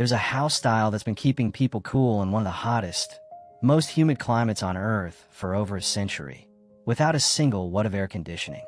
There's a house style that's been keeping people cool in one of the hottest, most humid climates on Earth for over a century, without a single watt of air conditioning.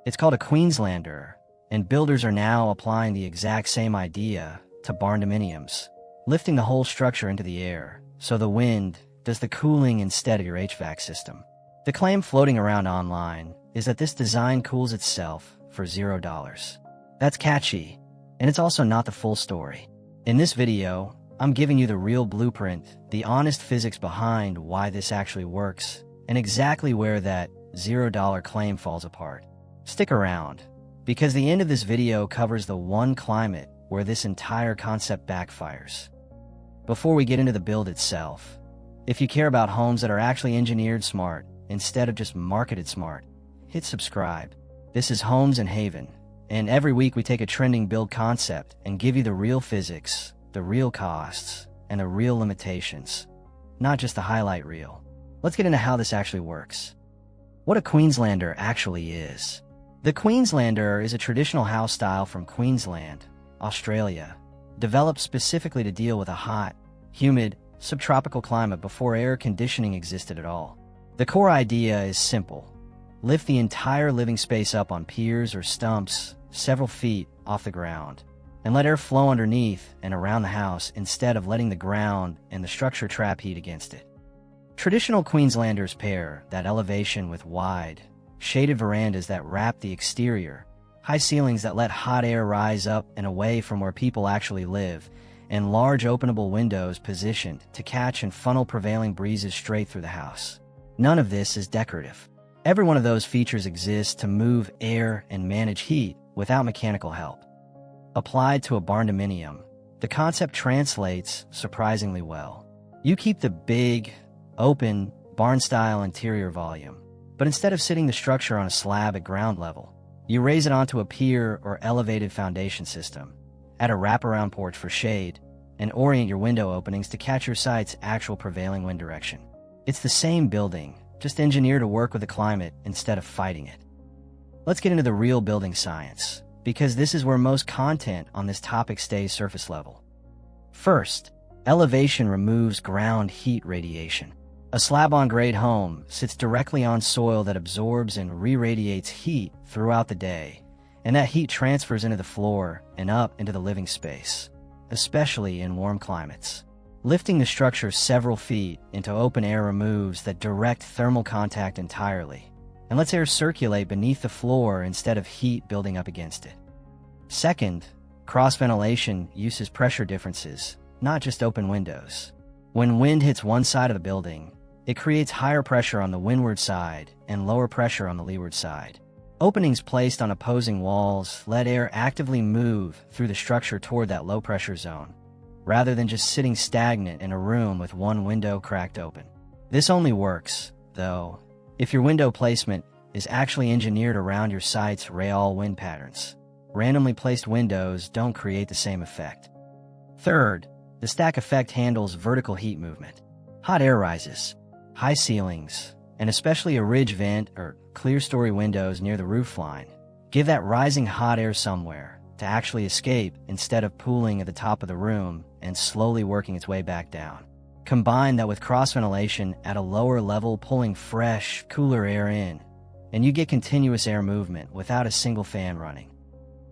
It's called a Queenslander, and builders are now applying the exact same idea to barndominiums, lifting the whole structure into the air, so the wind does the cooling instead of your HVAC system. The claim floating around online is that this design cools itself for $0. That's catchy, and it's also not the full story. In this video, I'm giving you the real blueprint, the honest physics behind why this actually works, and exactly where that $0 claim falls apart. Stick around, because the end of this video covers the one climate where this entire concept backfires. Before we get into the build itself, if you care about homes that are actually engineered smart instead of just marketed smart, hit subscribe. This is Homes in Haven, and every week we take a trending build concept and give you the real physics, the real costs, and the real limitations, not just the highlight reel. Let's get into how this actually works. What a Queenslander actually is. The Queenslander is a traditional house style from Queensland, Australia, developed specifically to deal with a hot, humid, subtropical climate before air conditioning existed at all. The core idea is simple. Lift the entire living space up on piers or stumps several feet off the ground, and let air flow underneath and around the house instead of letting the ground and the structure trap heat against it. Traditional Queenslanders pair that elevation with wide, shaded verandas that wrap the exterior, high ceilings that let hot air rise up and away from where people actually live, and large openable windows positioned to catch and funnel prevailing breezes straight through the house. None of this is decorative. Every one of those features exists to move air and manage heat without mechanical help. Applied to a barndominium, the concept translates surprisingly well. You keep the big, open, barn-style interior volume, but instead of sitting the structure on a slab at ground level, you raise it onto a pier or elevated foundation system, add a wraparound porch for shade, and orient your window openings to catch your site's actual prevailing wind direction. It's the same building, just engineered to work with the climate instead of fighting it. Let's get into the real building science, because this is where most content on this topic stays surface level. First, elevation removes ground heat radiation. A slab-on-grade home sits directly on soil that absorbs and re-radiates heat throughout the day, and that heat transfers into the floor and up into the living space, especially in warm climates. Lifting the structure several feet into open air removes that direct thermal contact entirely, and lets air circulate beneath the floor instead of heat building up against it. Second, cross-ventilation uses pressure differences, not just open windows. When wind hits one side of the building, it creates higher pressure on the windward side and lower pressure on the leeward side. Openings placed on opposing walls let air actively move through the structure toward that low-pressure zone, rather than just sitting stagnant in a room with one window cracked open. This only works, though, if your window placement is actually engineered around your site's real wind patterns. Randomly placed windows don't create the same effect. Third, the stack effect handles vertical heat movement. Hot air rises, high ceilings, and especially a ridge vent or clear-story windows near the roofline give that rising hot air somewhere to actually escape instead of pooling at the top of the room and slowly working its way back down. Combine that with cross-ventilation at a lower level pulling fresh, cooler air in, and you get continuous air movement without a single fan running.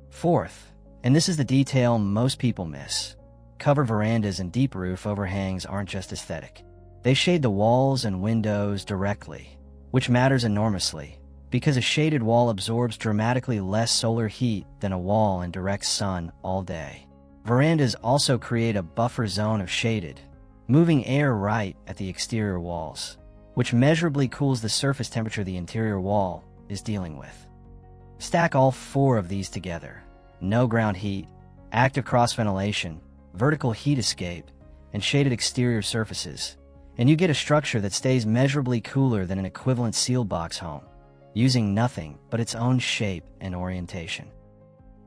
Fourth, and this is the detail most people miss, covered verandas and deep roof overhangs aren't just aesthetic. They shade the walls and windows directly, which matters enormously, because a shaded wall absorbs dramatically less solar heat than a wall in direct sun all day. Verandas also create a buffer zone of shaded, moving air right at the exterior walls, which measurably cools the surface temperature the interior wall is dealing with. Stack all four of these together: no ground heat, active cross-ventilation, vertical heat escape, and shaded exterior surfaces, and you get a structure that stays measurably cooler than an equivalent sealed box home, using nothing but its own shape and orientation.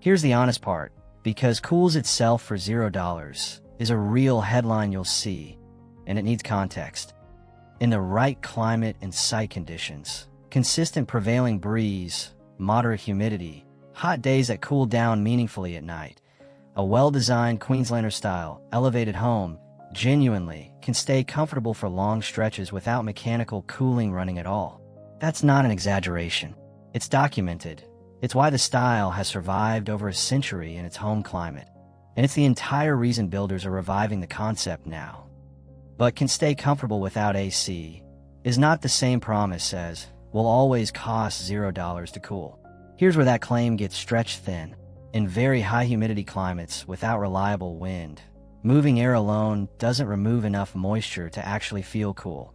Here's the honest part, because cools itself for $0 is a real headline you'll see, and it needs context. In the right climate and site conditions, consistent prevailing breeze, moderate humidity, hot days that cool down meaningfully at night, A well-designed Queenslander-style, elevated home genuinely can stay comfortable for long stretches without mechanical cooling running at all. That's not an exaggeration. It's documented. It's why the style has survived over a century in its home climate. And it's the entire reason builders are reviving the concept now. But can stay comfortable without AC is not the same promise as will always cost $0 to cool. Here's where that claim gets stretched thin. In very high humidity climates without reliable wind, moving air alone doesn't remove enough moisture to actually feel cool,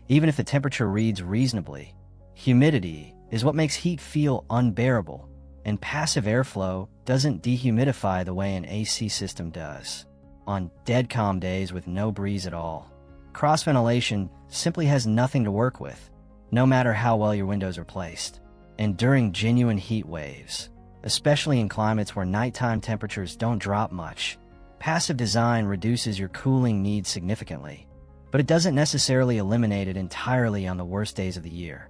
even if the temperature reads reasonably. Humidity is what makes heat feel unbearable, and passive airflow doesn't dehumidify the way an AC system does. On dead calm days with no breeze at all, cross-ventilation simply has nothing to work with, no matter how well your windows are placed. And during genuine heat waves, especially in climates where nighttime temperatures don't drop much, passive design reduces your cooling needs significantly, but it doesn't necessarily eliminate it entirely on the worst days of the year.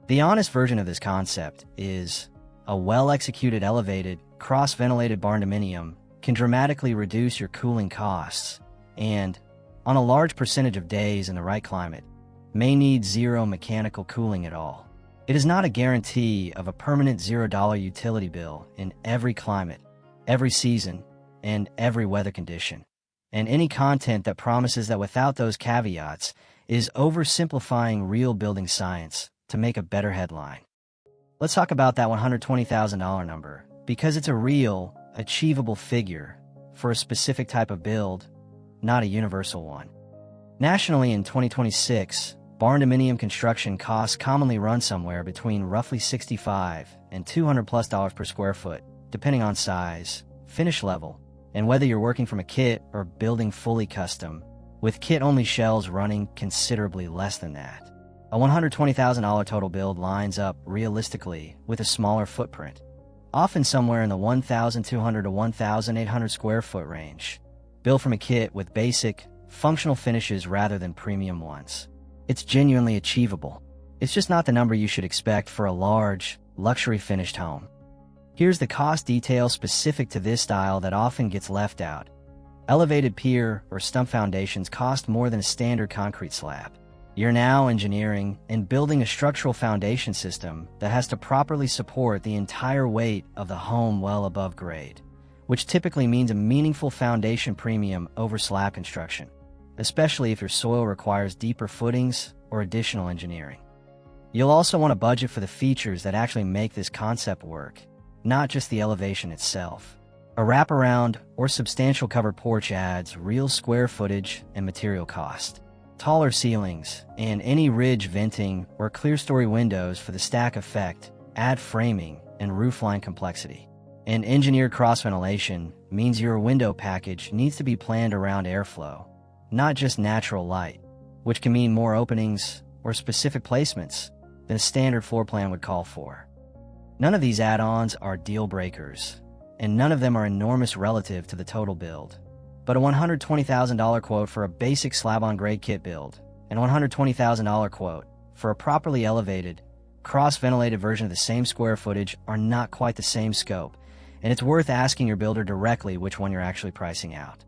The honest version of this concept is a well-executed elevated, cross-ventilated barndominium can dramatically reduce your cooling costs and, on a large percentage of days in the right climate, may need zero mechanical cooling at all. It is not a guarantee of a permanent $0 utility bill in every climate, every season, and every weather condition. And any content that promises that without those caveats is oversimplifying real building science to make a better headline. Let's talk about that $120,000 number, because it's a real, achievable figure for a specific type of build, not a universal one. Nationally in 2026, barndominium construction costs commonly run somewhere between roughly $65 and $200+ per square foot, depending on size, finish level, and whether you're working from a kit or building fully custom, with kit-only shells running considerably less than that. A $120,000 total build lines up realistically with a smaller footprint, often somewhere in the 1,200 to 1,800 square foot range, built from a kit with basic, functional finishes rather than premium ones. It's genuinely achievable. It's just not the number you should expect for a large, luxury finished home. Here's the cost detail specific to this style that often gets left out. Elevated pier or stump foundations cost more than a standard concrete slab. You're now engineering and building a structural foundation system that has to properly support the entire weight of the home well above grade, which typically means a meaningful foundation premium over slab construction, especially if your soil requires deeper footings or additional engineering. You'll also want to budget for the features that actually make this concept work, not just the elevation itself. A wraparound or substantial covered porch adds real square footage and material cost. Taller ceilings and any ridge venting or clear-story windows for the stack effect add framing and roofline complexity. And engineered cross-ventilation means your window package needs to be planned around airflow, not just natural light, which can mean more openings or specific placements than a standard floor plan would call for. None of these add-ons are deal breakers, and none of them are enormous relative to the total build. But a $120,000 quote for a basic slab-on-grade kit build, and a $120,000 quote for a properly elevated, cross-ventilated version of the same square footage are not quite the same scope, and it's worth asking your builder directly which one you're actually pricing out.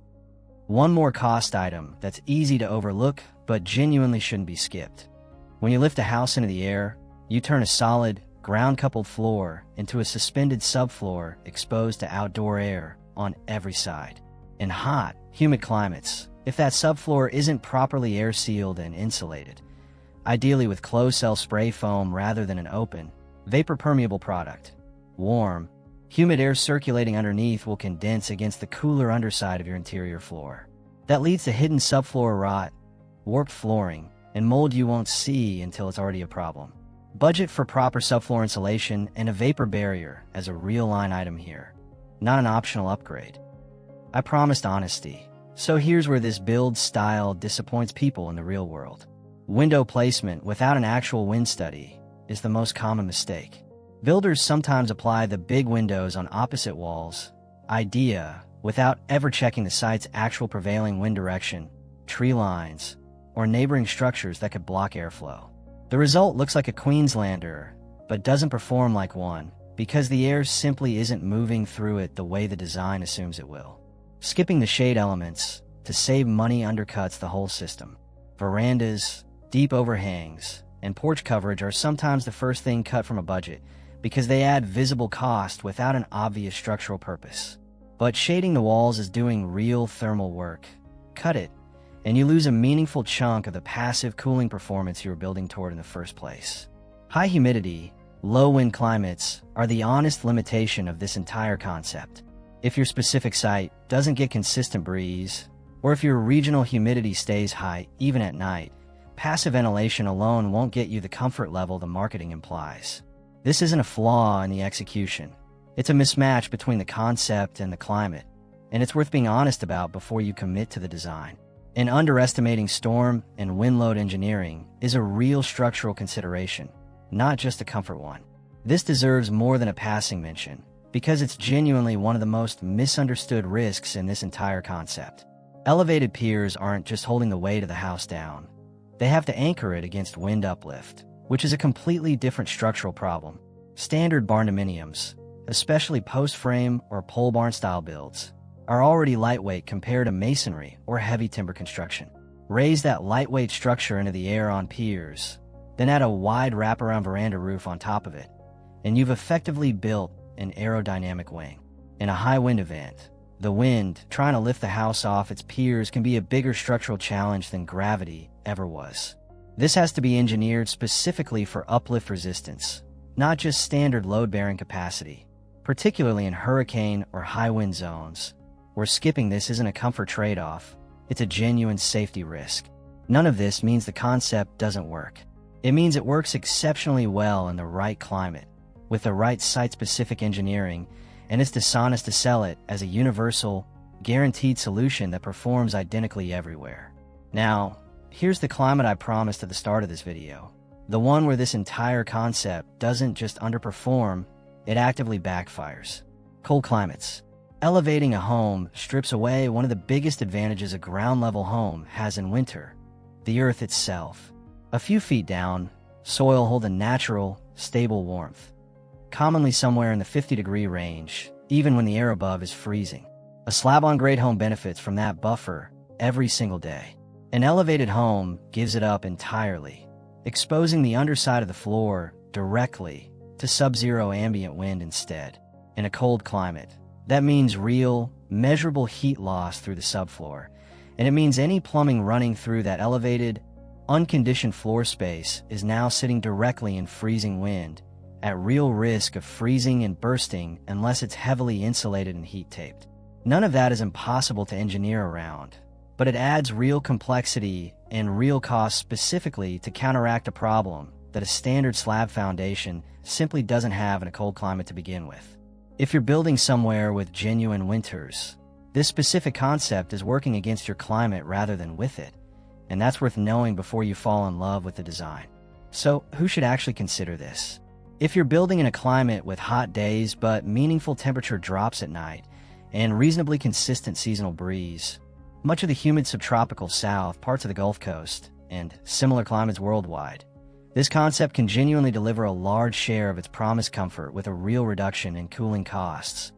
One more cost item that's easy to overlook but genuinely shouldn't be skipped. When you lift a house into the air, you turn a solid, ground-coupled floor into a suspended subfloor exposed to outdoor air on every side. In hot, humid climates, if that subfloor isn't properly air-sealed and insulated, ideally with closed-cell spray foam rather than an open, vapor-permeable product, warm, humid air circulating underneath will condense against the cooler underside of your interior floor. That leads to hidden subfloor rot, warped flooring, and mold you won't see until it's already a problem. Budget for proper subfloor insulation and a vapor barrier as a real line item here, not an optional upgrade. I promised honesty, so here's where this build style disappoints people in the real world. Window placement without an actual wind study is the most common mistake. Builders sometimes apply the big windows on opposite walls, without ever checking the site's actual prevailing wind direction, tree lines, or neighboring structures that could block airflow. The result looks like a Queenslander, but doesn't perform like one because the air simply isn't moving through it the way the design assumes it will. Skipping the shade elements to save money undercuts the whole system. Verandas, deep overhangs, and porch coverage are sometimes the first thing cut from a budget because they add visible cost without an obvious structural purpose. But shading the walls is doing real thermal work. Cut it, and you lose a meaningful chunk of the passive cooling performance you were building toward in the first place. High humidity, low wind climates are the honest limitation of this entire concept. If your specific site doesn't get consistent breeze, or if your regional humidity stays high even at night, passive ventilation alone won't get you the comfort level the marketing implies. This isn't a flaw in the execution. It's a mismatch between the concept and the climate, and it's worth being honest about before you commit to the design. And underestimating storm and wind load engineering is a real structural consideration, not just a comfort one. This deserves more than a passing mention, because it's genuinely one of the most misunderstood risks in this entire concept. Elevated piers aren't just holding the weight of the house down. They have to anchor it against wind uplift, which is a completely different structural problem. Standard barndominiums, especially post-frame or pole barn style builds, are already lightweight compared to masonry or heavy timber construction. Raise that lightweight structure into the air on piers, then add a wide wraparound veranda roof on top of it, and you've effectively built an aerodynamic wing. In a high wind event, the wind trying to lift the house off its piers can be a bigger structural challenge than gravity ever was. This has to be engineered specifically for uplift resistance, not just standard load-bearing capacity, particularly in hurricane or high wind zones, where skipping this isn't a comfort trade-off, it's a genuine safety risk. None of this means the concept doesn't work. It means it works exceptionally well in the right climate, with the right site-specific engineering, and it's dishonest to sell it as a universal, guaranteed solution that performs identically everywhere. Now, here's the climate I promised at the start of this video. The one where this entire concept doesn't just underperform, it actively backfires. Cold climates. Elevating a home strips away one of the biggest advantages a ground-level home has in winter: the earth itself. A few feet down, soil holds a natural, stable warmth, commonly somewhere in the 50-degree range, even when the air above is freezing. A slab-on-grade home benefits from that buffer every single day. An elevated home gives it up entirely, exposing the underside of the floor directly to sub-zero ambient wind instead. In a cold climate, that means real, measurable heat loss through the subfloor, and it means any plumbing running through that elevated, unconditioned floor space is now sitting directly in freezing wind, at real risk of freezing and bursting unless it's heavily insulated and heat-taped. None of that is impossible to engineer around, but it adds real complexity and real cost specifically to counteract a problem that a standard slab foundation simply doesn't have in a cold climate to begin with. If you're building somewhere with genuine winters, this specific concept is working against your climate rather than with it, and that's worth knowing before you fall in love with the design. So, who should actually consider this? If you're building in a climate with hot days but meaningful temperature drops at night and reasonably consistent seasonal breeze, much of the humid subtropical south, parts of the Gulf Coast, and similar climates worldwide, this concept can genuinely deliver a large share of its promised comfort with a real reduction in cooling costs,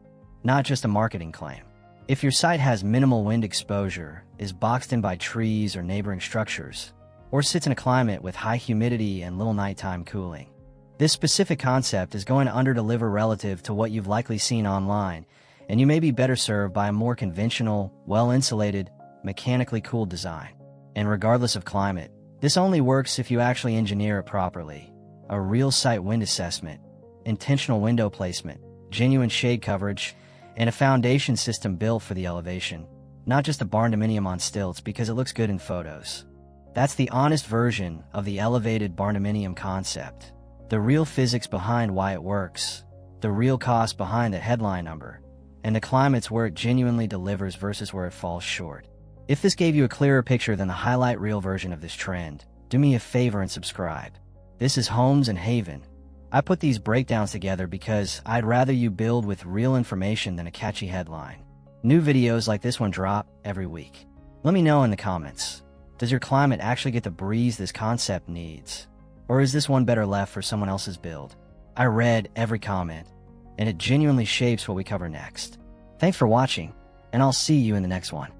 not just a marketing claim. If your site has minimal wind exposure, is boxed in by trees or neighboring structures, or sits in a climate with high humidity and little nighttime cooling, this specific concept is going to underdeliver relative to what you've likely seen online, and you may be better served by a more conventional, well-insulated, mechanically cooled design. And regardless of climate, this only works if you actually engineer it properly. A real site wind assessment, intentional window placement, genuine shade coverage, and a foundation system built for the elevation, not just a barndominium on stilts because it looks good in photos. That's the honest version of the elevated barndominium concept. The real physics behind why it works, the real cost behind the headline number, and the climates where it genuinely delivers versus where it falls short. If this gave you a clearer picture than the highlight reel version of this trend, do me a favor and subscribe. This is Homes and Haven. I put these breakdowns together because I'd rather you build with real information than a catchy headline. New videos like this one drop every week. Let me know in the comments. Does your climate actually get the breeze this concept needs? Or is this one better left for someone else's build? I read every comment, and it genuinely shapes what we cover next. Thanks for watching, and I'll see you in the next one.